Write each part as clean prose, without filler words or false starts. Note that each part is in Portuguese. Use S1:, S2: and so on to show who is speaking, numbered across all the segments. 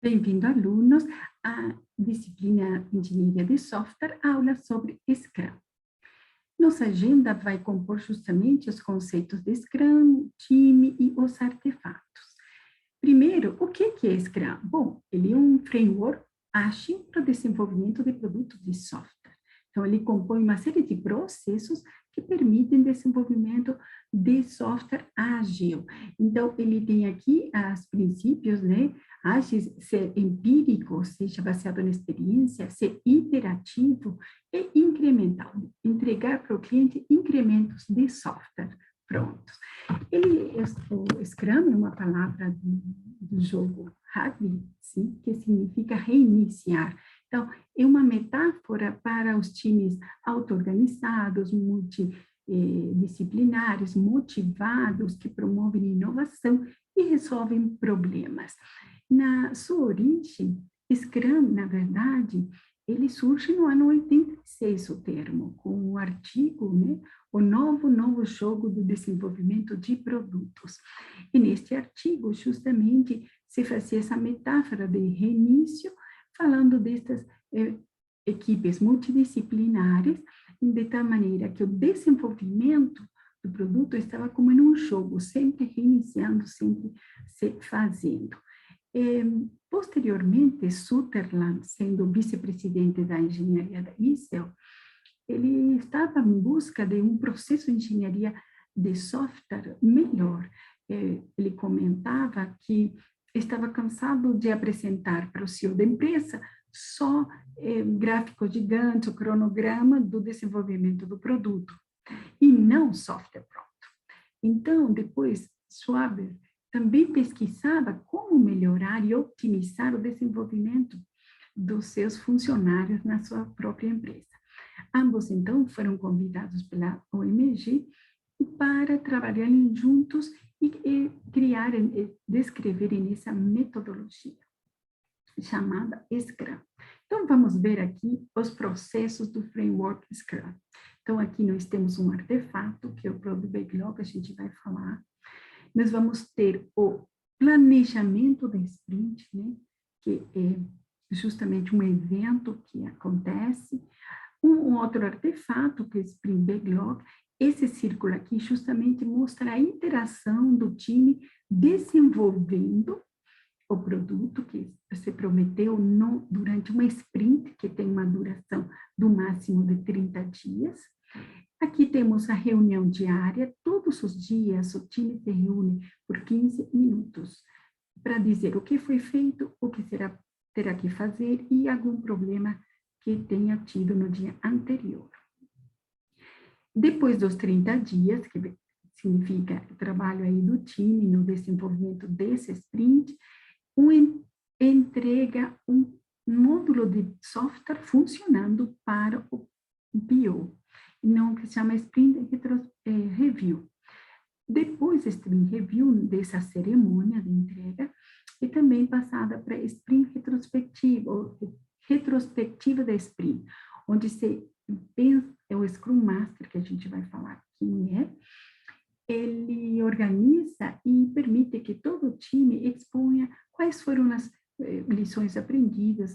S1: Bem-vindo, alunos, à disciplina Engenharia de Software, aula sobre Scrum. Nossa agenda vai compor justamente os conceitos de Scrum, time e os artefatos. Primeiro, o que é Scrum? Bom, ele é um framework ágil para o desenvolvimento de produtos de software. Então, ele compõe uma série de processos que permitem desenvolvimento de software ágil. Então, ele tem aqui os princípios, né? Ágeis, ser empírico, ou seja, baseado na experiência, ser iterativo e incremental. Entregar para o cliente incrementos de software prontos. O Scrum é uma palavra do jogo Rugby, sim, que significa reiniciar. Então, é uma metáfora para os times auto-organizados, multidisciplinares, motivados, que promovem inovação e resolvem problemas. Na sua origem, Scrum, na verdade, ele surge no ano 86, o termo, com o artigo, né, o novo jogo do desenvolvimento de produtos. E neste artigo, justamente, se fazia essa metáfora de reinício, falando destas equipes multidisciplinares, de tal maneira que o desenvolvimento do produto estava como em um jogo, sempre reiniciando, sempre se fazendo. Posteriormente, Sutherland, sendo vice-presidente da engenharia da ISEL, ele estava em busca de um processo de engenharia de software melhor. Ele comentava que estava cansado de apresentar para o CEO da empresa só gráfico gigante, o cronograma do desenvolvimento do produto, e não software pronto. Então, depois, Schwaber também pesquisava como melhorar e otimizar o desenvolvimento dos seus funcionários na sua própria empresa. Ambos, então, foram convidados pela OMG para trabalharem juntos e criarem, descreverem essa metodologia chamada Scrum. Então, vamos ver aqui os processos do framework Scrum. Então, aqui nós temos um artefato, que é o Product Backlog, a gente vai falar. Nós vamos ter o planejamento da sprint, né, que é justamente um evento que acontece. Um outro artefato, que é o Sprint Backlog, esse círculo aqui justamente mostra a interação do time desenvolvendo o produto que você prometeu durante uma sprint, que tem uma duração do máximo de 30 dias. Aqui temos a reunião diária, todos os dias o time se reúne por 15 minutos para dizer o que foi feito, o que terá que fazer e algum problema que tenha tido no dia anterior. Depois dos 30 dias, que significa o trabalho aí do time no desenvolvimento desse sprint, entrega um módulo de software funcionando para o PO, não que se chama Sprint Review. Depois do Sprint Review, dessa cerimônia de entrega, é também passada para Sprint Retrospectiva, ou retrospectiva da Sprint, onde se pensa, é o Scrum Master, que a gente vai falar quem é, ele organiza e permite que todo o time exponha quais foram as lições aprendidas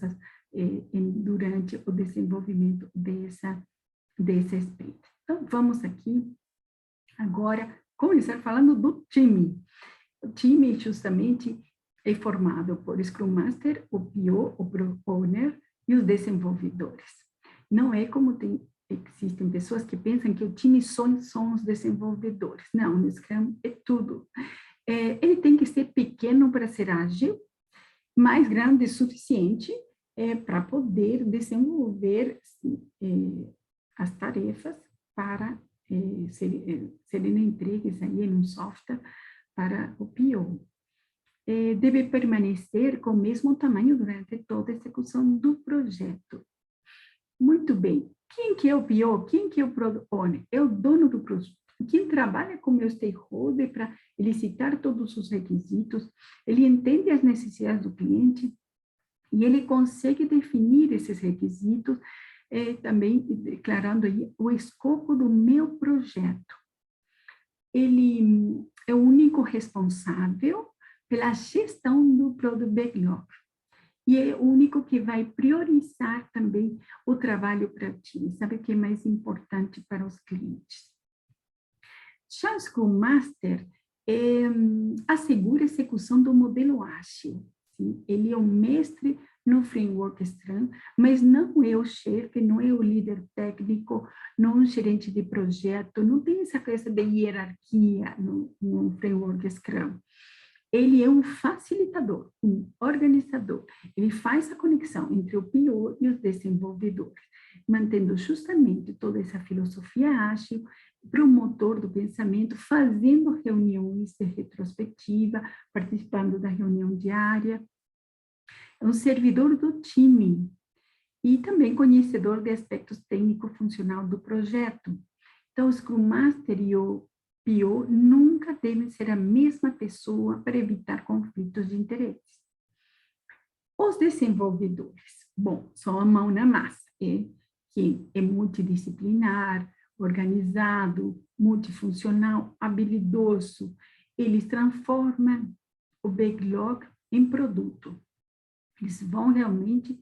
S1: durante o desenvolvimento dessa sprint. Então, vamos aqui agora começar falando do time. O time justamente é formado por Scrum Master, o PO, o Product Owner e os desenvolvedores. Não é como existem pessoas que pensam que o time são os desenvolvedores. Não, no Scrum é tudo. Ele tem que ser pequeno para ser ágil, mas grande o suficiente para poder desenvolver as tarefas para serem entregues aí em um software para o PO. Deve permanecer com o mesmo tamanho durante toda a execução do projeto. Muito bem. Quem que é o PO? Quem que é o Product Owner? É o dono do produto. Quem trabalha com o meu stakeholder para elicitar todos os requisitos, ele entende as necessidades do cliente e ele consegue definir esses requisitos, também declarando aí o escopo do meu projeto. Ele é o único responsável pela gestão do Product Backlog. e é o único que vai priorizar também o trabalho para o time, sabe o que é mais importante para os clientes. Já o Scrum Master assegura a execução do modelo ágil. Sim? Ele é o mestre no framework Scrum, mas não é o chefe, não é o líder técnico, não é um gerente de projeto, não tem essa coisa de hierarquia no framework Scrum. Ele é um facilitador, um organizador. Ele faz a conexão entre o PO e os desenvolvedores, mantendo justamente toda essa filosofia ágil, promotor do pensamento, fazendo reuniões de retrospectiva, participando da reunião diária. É um servidor do time e também conhecedor de aspectos técnico-funcional do projeto. Então, o Scrum Master e o PO nunca devem ser a mesma pessoa para evitar conflitos de interesse. Os desenvolvedores, bom, são a mão na massa, que é multidisciplinar, organizado, multifuncional, habilidoso. Eles transformam o backlog em produto. Eles vão realmente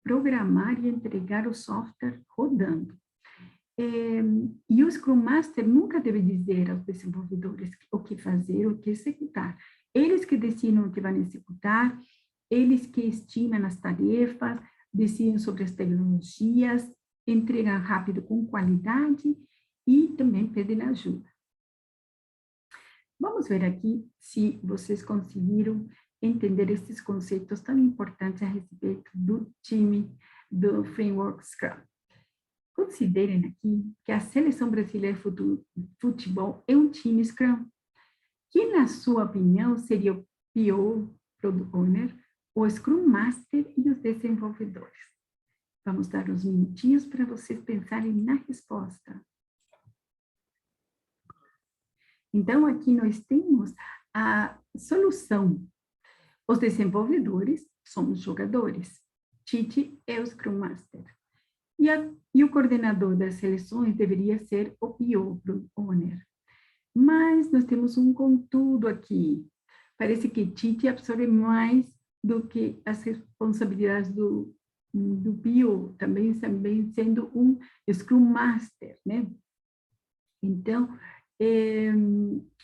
S1: programar e entregar o software rodando. E o Scrum Master nunca deve dizer aos desenvolvedores o que fazer, o que executar. Eles que decidem o que vão executar, eles que estimam as tarefas, decidem sobre as tecnologias, entregam rápido com qualidade e também pedem ajuda. Vamos ver aqui se vocês conseguiram entender esses conceitos tão importantes a respeito do time do Framework Scrum. Considerem aqui que a Seleção Brasileira de Futebol é um time Scrum, que, na sua opinião, seria o PO, Product Owner, o Scrum Master e os desenvolvedores. Vamos dar uns minutinhos para vocês pensarem na resposta. Então, aqui nós temos a solução. Os desenvolvedores são os jogadores. Tite é o Scrum Master. E o coordenador das seleções deveria ser o PO, Product Owner. Mas nós temos um contudo aqui. Parece que Tite absorve mais do que as responsabilidades do PO, também sendo um Scrum Master, né? Então,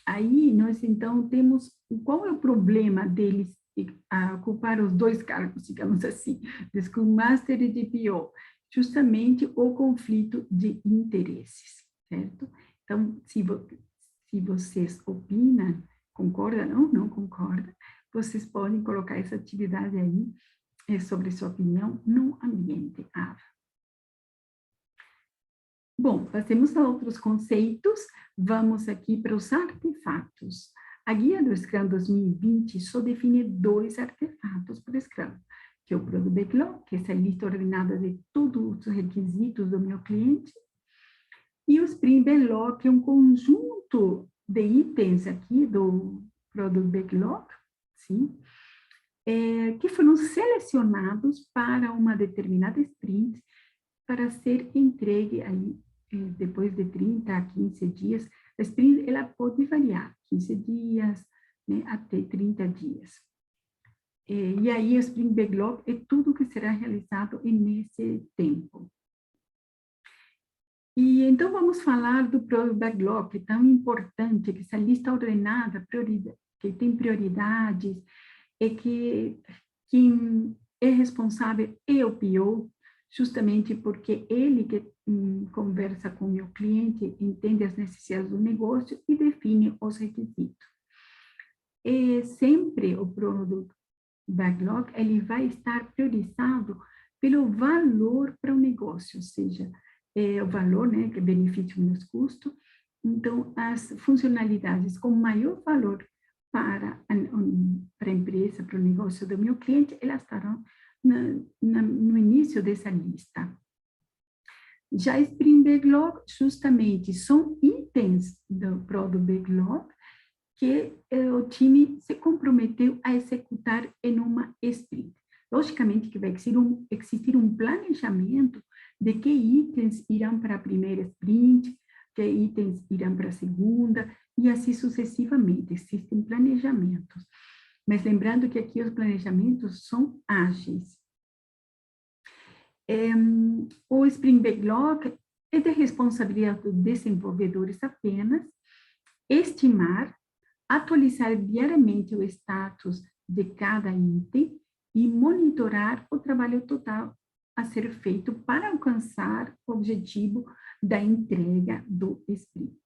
S1: aí nós então temos, qual é o problema deles ocupar os dois cargos, digamos assim, de Scrum Master e de PO? Justamente o conflito de interesses, certo? Então, se vocês opinam, concordam ou não concordam, vocês podem colocar essa atividade aí sobre sua opinião no ambiente AVA. Bom, passemos a outros conceitos. Vamos aqui para os artefatos. A guia do Scrum 2020 só define 2 artefatos para o Scrum, que é o Product Backlog, que é essa lista ordenada de todos os requisitos do meu cliente, e o Sprint Backlog, que é um conjunto de itens aqui do Product Backlog, sim, que foram selecionados para uma determinada sprint para ser entregue aí depois de 30 a 15 dias. A sprint, ela pode variar, 15 dias, né, até 30 dias. E aí, o Sprint Backlog é tudo que será realizado nesse tempo. E então, vamos falar do Product Backlog, que é tão importante, que essa lista ordenada, que tem prioridades, que quem é responsável é o PO, justamente porque ele que conversa com o meu cliente, entende as necessidades do negócio e define os requisitos. E sempre o Product Backlog, ele vai estar priorizado pelo valor para o negócio, ou seja, o valor, né, que é benefício menos custo. Então, as funcionalidades com maior valor para a empresa, para o negócio do meu cliente, elas estarão no início dessa lista. Já Sprint Backlog, justamente, são itens do Product Backlog que o time se comprometeu a executar em uma sprint. Logicamente que vai existir um planejamento de que itens irão para a primeira sprint, que itens irão para a segunda, e assim sucessivamente. Existem planejamentos. Mas lembrando que aqui os planejamentos são ágeis. O Sprint Backlog é de responsabilidade dos desenvolvedores apenas estimar, atualizar diariamente o status de cada item e monitorar o trabalho total a ser feito para alcançar o objetivo da entrega do sprint.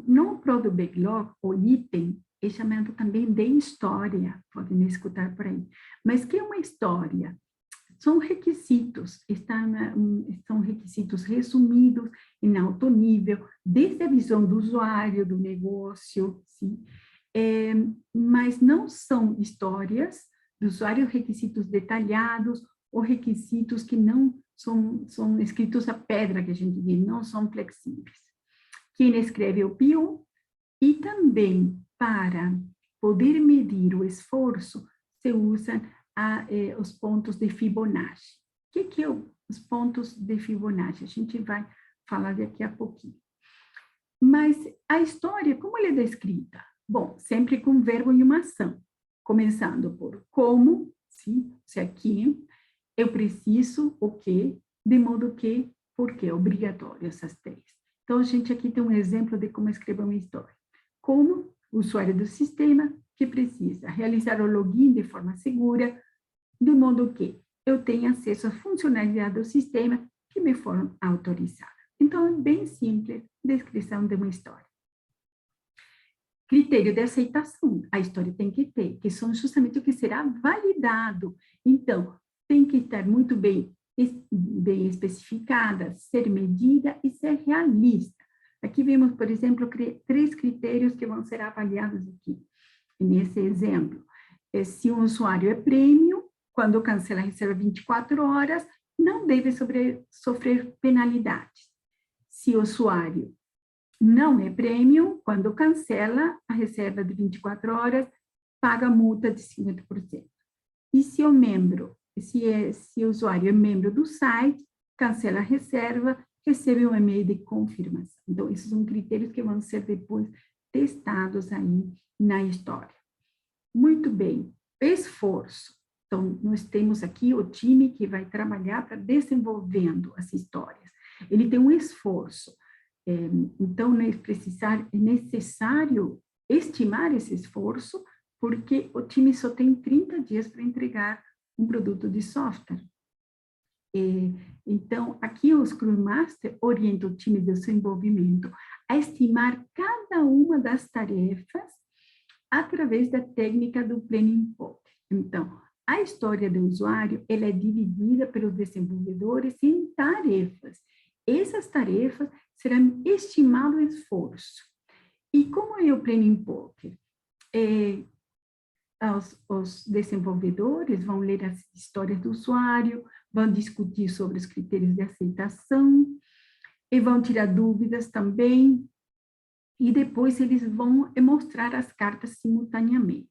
S1: No Product Backlog, o item é chamado também de história, podem escutar por aí. Mas que é uma história? São requisitos, são requisitos resumidos em alto nível, desde a visão do usuário, do negócio, sim? Mas não são histórias do usuário, requisitos detalhados, ou requisitos que não são escritos a pedra, que a gente diz, não são flexíveis. Quem escreve é o PO, e também para poder medir o esforço, se usa os pontos de Fibonacci. O que é os pontos de Fibonacci? A gente vai falar daqui a pouquinho. Mas a história, como ela é descrita? Bom, sempre com verbo e uma ação. Começando por como, se aqui, eu preciso, o quê, de modo que, porque é obrigatório essas três. Então, a gente aqui tem um exemplo de como escrever uma história. Como o usuário do sistema que precisa realizar o login de forma segura, de modo que eu tenha acesso à funcionalidade do sistema que me foram autorizadas. Então, é bem simples a descrição de uma história. Critério de aceitação, a história tem que ter, que são justamente o que será validado. Então, tem que estar muito bem especificada, ser medida e ser realista. Aqui vemos, por exemplo, 3 critérios que vão ser avaliados aqui, nesse exemplo. Se um usuário é prêmio, quando cancela a reserva 24 horas, não deve sofrer penalidades. Se o usuário não é prêmio, quando cancela a reserva de 24 horas, paga multa de 50%. E se o usuário é membro do site, cancela a reserva, recebe um e-mail de confirmação. Então, esses são critérios que vão ser depois testados aí na história. Muito bem, esforço. Então, nós temos aqui o time que vai trabalhar para desenvolvendo as histórias. Ele tem um esforço. Então, é necessário estimar esse esforço, porque o time só tem 30 dias para entregar um produto de software. Então, aqui o Scrum Master orienta o time de desenvolvimento a estimar cada uma das tarefas através da técnica do Planning Poker. Então, a história do usuário ela é dividida pelos desenvolvedores em tarefas. Essas tarefas serão estimado o esforço. E como é o Planning Poker? Os desenvolvedores vão ler as histórias do usuário, vão discutir sobre os critérios de aceitação, e vão tirar dúvidas também, e depois eles vão mostrar as cartas simultaneamente.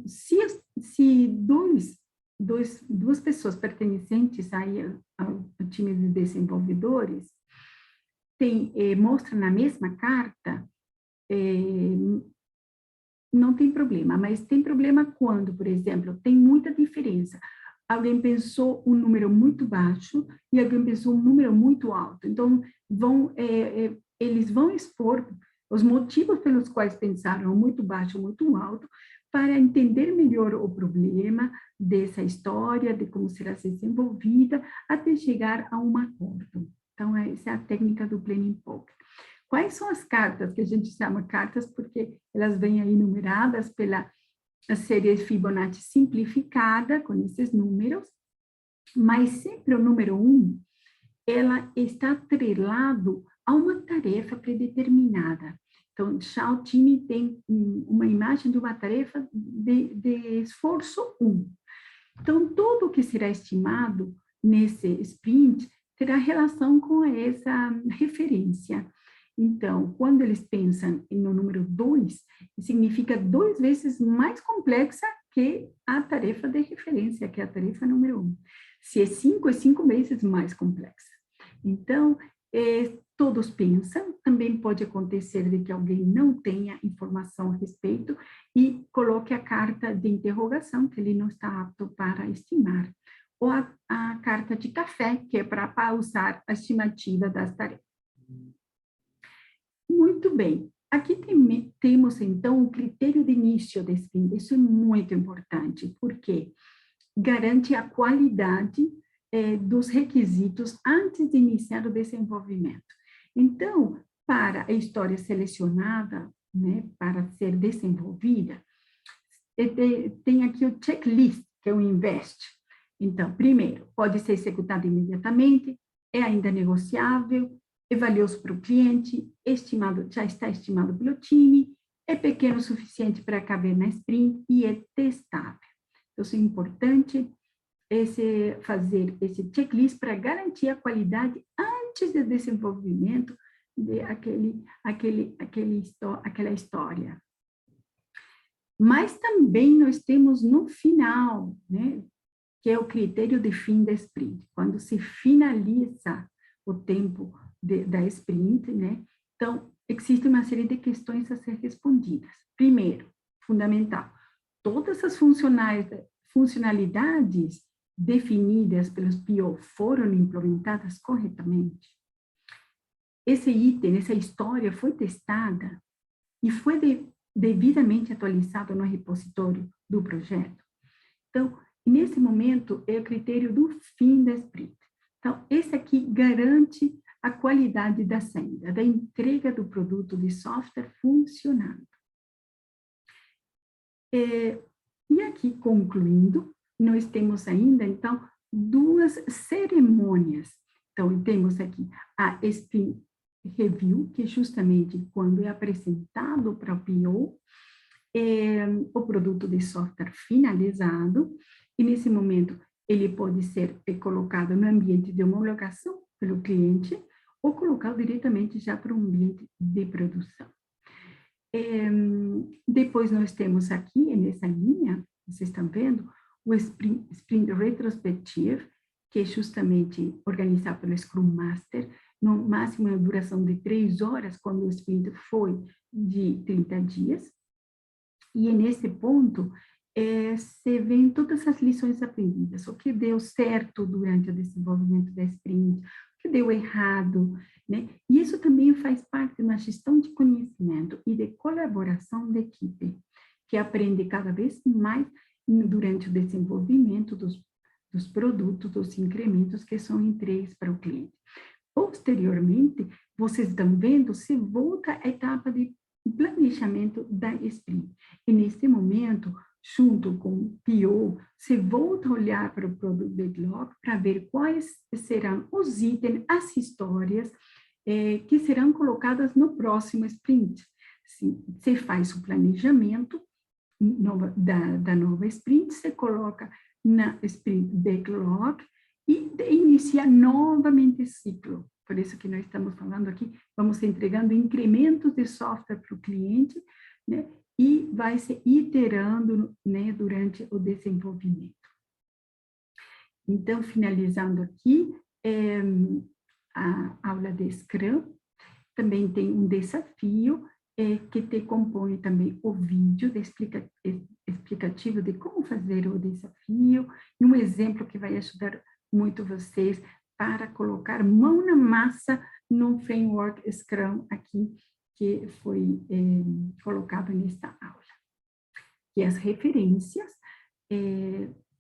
S1: Se duas pessoas pertencentes aí ao time de desenvolvedores mostram na mesma carta, não tem problema, mas tem problema quando, por exemplo, tem muita diferença. Alguém pensou um número muito baixo e alguém pensou um número muito alto. Então, eles vão expor os motivos pelos quais pensaram muito baixo ou muito alto para entender melhor o problema dessa história, de como será desenvolvida, até chegar a um acordo. Então, essa é a técnica do Planning Poker. Quais são as cartas, que a gente chama cartas porque elas vêm aí numeradas pela série Fibonacci simplificada, com esses números, mas sempre o número 1, ela está atrelado a uma tarefa predeterminada. Então, já o time tem uma imagem de uma tarefa de esforço 1. Então, tudo que será estimado nesse sprint terá relação com essa referência. Então, quando eles pensam no número 2, significa 2 vezes mais complexa que a tarefa de referência, que é a tarefa número 1. Se é 5 vezes mais complexa. Então, Todos pensam, também pode acontecer de que alguém não tenha informação a respeito e coloque a carta de interrogação, que ele não está apto para estimar, ou a carta de café, que é para pausar a estimativa das tarefas. Muito bem. Aqui temos, então, o critério de início da sprint. Isso é muito importante, porque garante a qualidade dos requisitos antes de iniciar o desenvolvimento. Então, para a história selecionada, né, para ser desenvolvida, tem aqui o checklist, que é o INVEST. Então, primeiro, pode ser executado imediatamente, é ainda negociável, é valioso para o cliente, já está estimado pelo time, é pequeno o suficiente para caber na sprint e é testável. Então, isso é importante fazer esse checklist para garantir a qualidade antes do desenvolvimento daquela história. Mas também nós temos no final, né, que é o critério de fim da sprint, quando se finaliza o tempo da sprint, né? Então, existe uma série de questões a ser respondidas. Primeiro, fundamental, todas as funcionalidades definidas pelos PO foram implementadas corretamente. Esse item, essa história foi testada e foi devidamente atualizado no repositório do projeto. Então, nesse momento, é o critério do fim da sprint. Então, esse aqui garante a qualidade da saída, da entrega do produto de software funcionando. E aqui, concluindo, nós temos ainda, então, duas cerimônias. Então, temos aqui a Sprint Review, que é justamente quando é apresentado para o PO o produto de software finalizado, e nesse momento ele pode ser colocado no ambiente de homologação pelo cliente ou colocado diretamente já para o ambiente de produção. Depois nós temos aqui, nessa linha, vocês estão vendo, o Sprint Retrospective, que é justamente organizado pelo Scrum Master, no máximo a duração de 3 horas, quando o sprint foi de 30 dias. E nesse ponto, se vêem todas as lições aprendidas, o que deu certo durante o desenvolvimento da sprint, o que deu errado, né? E isso também faz parte de uma gestão de conhecimento e de colaboração da equipe, que aprende cada vez mais durante o desenvolvimento dos produtos, dos incrementos que são entregues para o cliente. Posteriormente, vocês estão vendo, se volta à etapa de planejamento da sprint. E nesse momento, junto com o PO, se volta a olhar para o Product Backlog para ver quais serão os itens, as histórias que serão colocadas no próximo sprint. Se faz o planejamento da nova sprint, se coloca na Sprint Backlog e inicia novamente esse ciclo. Por isso que nós estamos falando aqui, vamos entregando incrementos de software para o cliente, né, e vai se iterando, né, durante o desenvolvimento. Então, finalizando aqui, a aula de Scrum, também tem um desafio que te compõe também o vídeo explicativo de como fazer o desafio, e um exemplo que vai ajudar muito vocês para colocar mão na massa no framework Scrum aqui, que foi colocado nesta aula. E as referências,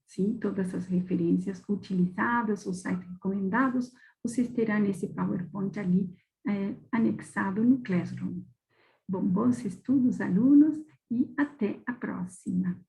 S1: sim, todas as referências utilizadas, os sites recomendados, vocês terão nesse PowerPoint ali anexado no Classroom. Bom, bons estudos, alunos, e até a próxima.